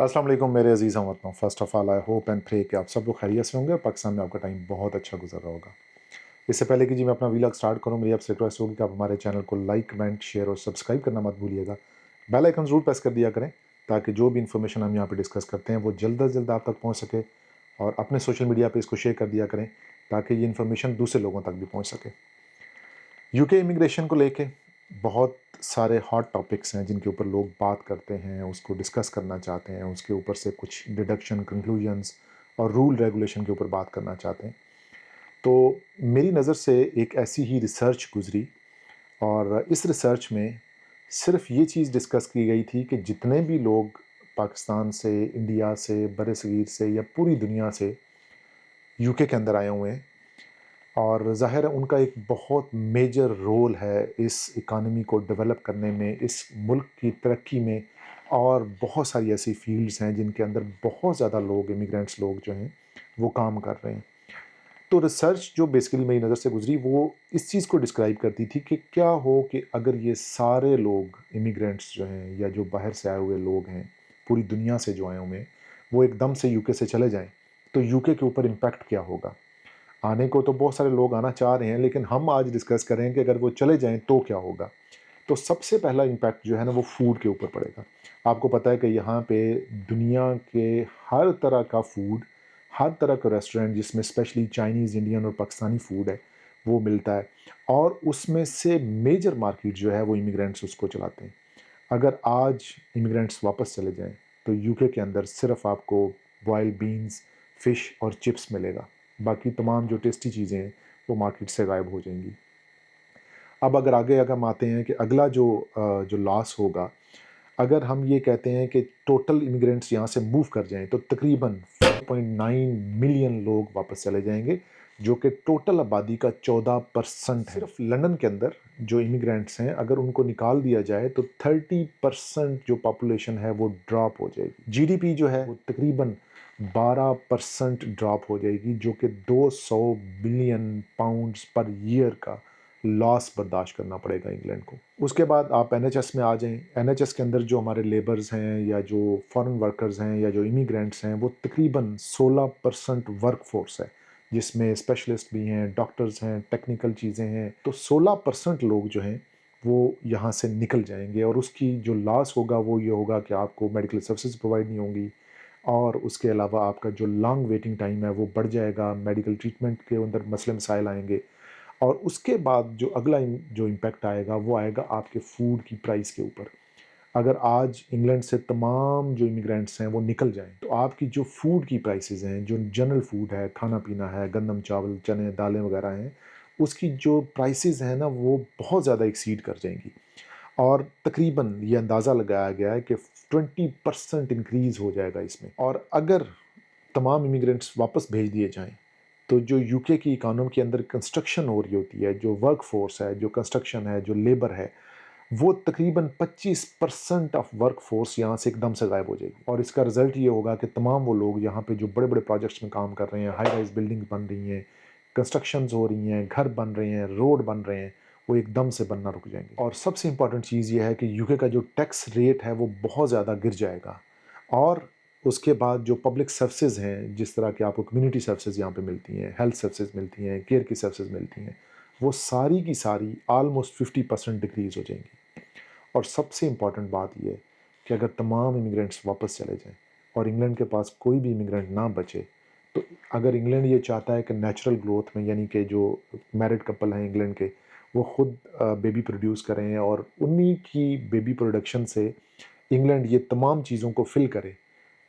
अस्सलाम वालेकुम मेरे अजीज़ हमवतनों। First of all I hope and pray कि आप सब लोग खैरियत से होंगे और पाकिस्तान में आपका टाइम बहुत अच्छा गुजर रहा होगा। इससे पहले कि मैं अपना व्लॉग स्टार्ट करूँ, मेरी आपसे रिक्वेस्ट होगी कि आप हमारे चैनल को लाइक, कमेंट, शेयर और सब्सक्राइब करना मत भूलिएगा। बेल आइकन ज़रूर प्रेस कर दिया करें ताकि जो भी इन्फॉर्मेशन हम यहाँ पे डिस्कस करते हैं वो जल्द से जल्द आप तक पहुँच सके, और अपने सोशल मीडिया पे इसको शेयर कर दिया करें ताकि ये इन्फॉर्मेशन दूसरे लोगों तक भी पहुँच सके। यूके इमिग्रेशन को लेके बहुत सारे हॉट टॉपिक्स हैं जिनके ऊपर लोग बात करते हैं, उसको डिस्कस करना चाहते हैं, उसके ऊपर से कुछ डिडक्शन, कंक्लूजन्स और रूल रेगुलेशन के ऊपर बात करना चाहते हैं। तो मेरी नज़र से एक ऐसी ही रिसर्च गुजरी, और इस रिसर्च में सिर्फ ये चीज़ डिस्कस की गई थी कि जितने भी लोग पाकिस्तान से, इंडिया से, बरसगीर से या पूरी दुनिया से यूके के अंदर आए हुए हैं, और ज़ाहिर है उनका एक बहुत मेजर रोल है इस इकानमी को डेवलप करने में, इस मुल्क की तरक्की में, और बहुत सारी ऐसी फील्ड्स हैं जिनके अंदर बहुत ज़्यादा लोग, इमिग्रेंट्स लोग जो हैं वो काम कर रहे हैं। तो रिसर्च जो बेसिकली मेरी नज़र से गुजरी वो इस चीज़ को डिस्क्राइब करती थी कि क्या हो कि अगर ये सारे लोग इमिग्रेंट्स जो हैं या जो बाहर से आए हुए लोग हैं, पूरी दुनिया से जो आए हुए हैं, वो एकदम से यूके से चले जाएं, तो यूके के ऊपर इम्पैक्ट क्या होगा। आने को तो बहुत सारे लोग आना चाह रहे हैं, लेकिन हम आज डिस्कस कर रहे हैं कि अगर वो चले जाएँ तो क्या होगा? तो सबसे पहला इम्पैक्ट जो है ना वो फूड के ऊपर पड़ेगा। आपको पता है कि यहाँ पे दुनिया के हर तरह का फूड, हर तरह का रेस्टोरेंट जिसमें स्पेशली चाइनीज़, इंडियन और पाकिस्तानी फूड है, वो मिलता है, और उसमें से मेजर मार्केट जो है वो इमिग्रेंट्स उसको चलाते हैं। अगर आज इमिग्रेंट्स वापस चले जाएँ, तो यूके के अंदर सिर्फ़ आपको बॉइल्ड बीन्स, फ़िश और चिप्स मिलेगा। बाकी तमाम जो टेस्टी चीज़ें हैं, वो मार्केट से गायब हो जाएँगी। अब अगर हम आते हैं कि अगला जो लॉस होगा, अगर हम ये कहते हैं कि टोटल इमिग्रेंट्स यहाँ से मूव कर जाएँ, तो तकरीबन 4.9 मिलियन लोग वापस चले जाएँगे, जो कि टोटल आबादी का 14% है। सिर्फ लंदन के अंदर जो इमिग्रेंट्स हैं, अगर उनको निकाल दिया जाए तो 30% जो पॉपुलेशन है वो ड्रॉप हो जाएगी। जीडीपी जो है वो तकरीबन 12% ड्रॉप हो जाएगी, जो कि 200 बिलियन पाउंड्स पर ईयर का लॉस बर्दाश्त करना पड़ेगा इंग्लैंड को। उसके बाद आप एनएचएस में आ जाएँ। एनएचएस के अंदर जो हमारे लेबर्स हैं या जो फॉरेन वर्कर्स हैं या जो इमिग्रेंट्स हैं, वो तकरीबन 16% वर्क फोर्स है, जिसमें स्पेशलिस्ट भी हैं, डॉक्टर्स हैं, टेक्निकल चीज़ें हैं। तो 16% लोग जो हैं वो यहाँ से निकल जाएंगे, और उसकी जो लॉस होगा वो ये होगा कि आपको मेडिकल सर्विसेज प्रोवाइड नहीं होंगी, और उसके अलावा आपका जो लॉन्ग वेटिंग टाइम है वो बढ़ जाएगा, मेडिकल ट्रीटमेंट के अंदर मसले मसाइल आएंगे। और उसके बाद जो अगला जो इम्पैक्ट आएगा वो आएगा आपके फूड की प्राइस के ऊपर। अगर आज इंग्लैंड से तमाम जो इमिग्रेंट्स हैं वो निकल जाएं, तो आपकी जो फूड की प्राइसेस हैं, जो जनरल फूड है, खाना पीना है, गंदम चावल, चने, दालें वगैरह हैं, उसकी जो प्राइसेस हैं ना वो बहुत ज़्यादा एक्सीड कर जाएंगी। और तकरीबन ये अंदाज़ा लगाया गया है कि 20% इंक्रीज़ हो जाएगा इसमें। और अगर तमाम इमिग्रेंट्स वापस भेज दिए जाएं, तो जो यूके की इकानमी के अंदर कंस्ट्रक्शन हो रही होती है, जो वर्क फोर्स है, जो कंस्ट्रक्शन है, जो लेबर है, वो तकरीबन 25% ऑफ वर्क फोर्स यहाँ से एकदम से गायब हो जाएगी। और इसका रिजल्ट ये होगा कि तमाम वो लोग यहाँ पे जो बड़े बड़े प्रोजेक्ट्स में काम कर रहे हैं, हाई राइज बिल्डिंग बन रही हैं, कंस्ट्रक्शंस हो रही हैं, घर बन रहे हैं, रोड बन रहे हैं, वो एकदम से बनना रुक जाएंगे। और सबसे इंपॉर्टेंट चीज़ ये है कि यूके का जो टैक्स रेट है वो बहुत ज़्यादा गिर जाएगा। और उसके बाद जो पब्लिक सर्विसेज हैं, जिस तरह की आपको कम्युनिटी सर्विसेज यहाँ पे मिलती हैं, हेल्थ सर्विसेज मिलती हैं, केयर की सर्विसेज मिलती हैं, वो सारी की सारी ऑलमोस्ट 50% डिक्रीज़ हो जाएंगी। और सबसे इम्पॉर्टेंट बात ये है कि अगर तमाम इमिग्रेंट्स वापस चले जाएं और इंग्लैंड के पास कोई भी इमिग्रेंट ना बचे, तो अगर इंग्लैंड ये चाहता है कि नेचुरल ग्रोथ में, यानी कि जो मैरिड कपल हैं इंग्लैंड के, वो खुद बेबी प्रोड्यूस करें और उन्हीं की बेबी प्रोडक्शन से इंग्लैंड ये तमाम चीज़ों को फिल करे,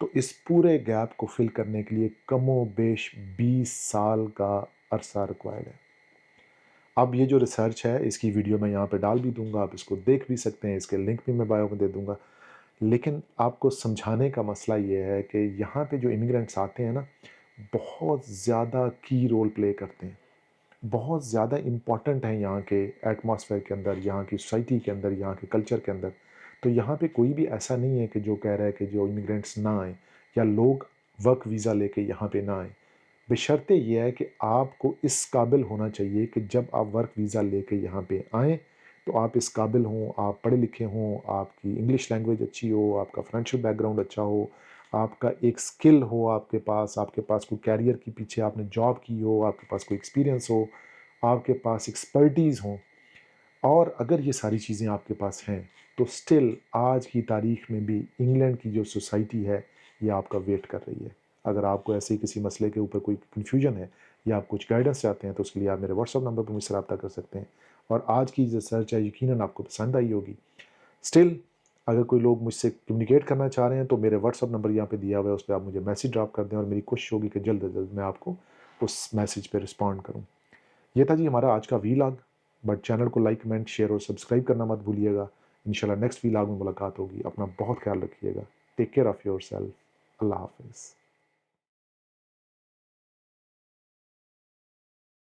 तो इस पूरे गैप को फिल करने के लिए कमो बेश 20 साल का अरसा रिक्वायर्ड है। अब ये जो रिसर्च है इसकी वीडियो मैं यहाँ पे डाल भी दूंगा, आप इसको देख भी सकते हैं, इसके लिंक भी मैं बायो में दे दूंगा। लेकिन आपको समझाने का मसला ये है कि यहाँ पे जो इमिग्रेंट्स आते हैं ना, बहुत ज़्यादा की रोल प्ले करते हैं, बहुत ज़्यादा इम्पॉर्टेंट हैं यहाँ के एटमॉस्फेयर के अंदर, यहाँ की सोसाइटी के अंदर, यहाँ के कल्चर के अंदर। तो यहाँ पे कोई भी ऐसा नहीं है कि जो कह रहा है कि जो इमिग्रेंट्स ना आए या लोग वर्क वीज़ा लेके यहाँ पे ना आए। बशर्ते ये है कि आपको इस काबिल होना चाहिए कि जब आप वर्क वीज़ा लेके यहाँ पे आएँ, तो आप इस काबिल हों, आप पढ़े लिखे हों, आपकी इंग्लिश लैंग्वेज अच्छी हो, आपका फाइनेंशियल बैकग्राउंड अच्छा हो, آپ کا ایک سکل ہو آپ کے پاس کوئی کیریئر کے پیچھے آپ نے جاب کی ہو، آپ کے پاس کوئی ایکسپیرینس ہو، آپ کے پاس ایکسپرٹیز ہوں، اور اگر یہ ساری چیزیں آپ کے پاس ہیں تو سٹل آج کی تاریخ میں بھی انگلینڈ کی جو سوسائٹی ہے یہ آپ کا ویٹ کر رہی ہے۔ اگر آپ کو ایسے کسی مسئلے کے اوپر کوئی کنفیوژن ہے یا آپ کچھ گائیڈنس چاہتے ہیں تو اس کے لیے آپ میرے واٹس ایپ نمبر پر مجھ سے رابطہ کر سکتے ہیں، اور آج کی جو سرچ ہے یقیناً آپ کو پسند آئی ہوگی۔ سٹل اگر کوئی لوگ مجھ سے کمیونیکیٹ کرنا چاہ رہے ہیں تو میرے واٹس ایپ نمبر یہاں پہ دیا ہوا ہے، اس پہ آپ مجھے میسیج ڈراپ کر دیں، اور میری کوشش ہوگی کہ جلد از جلد میں آپ کو اس میسیج پہ رسپونڈ کروں۔ یہ تھا جی ہمارا آج کا ویلاگ، بٹ چینل کو لائک، کمنٹ، شیئر اور سبسکرائب کرنا مت بھولیے گا۔ انشاءاللہ نیکسٹ ویلاگ میں ملاقات ہوگی۔ اپنا بہت خیال رکھیے گا۔ Take care of your self. اللہ حافظ۔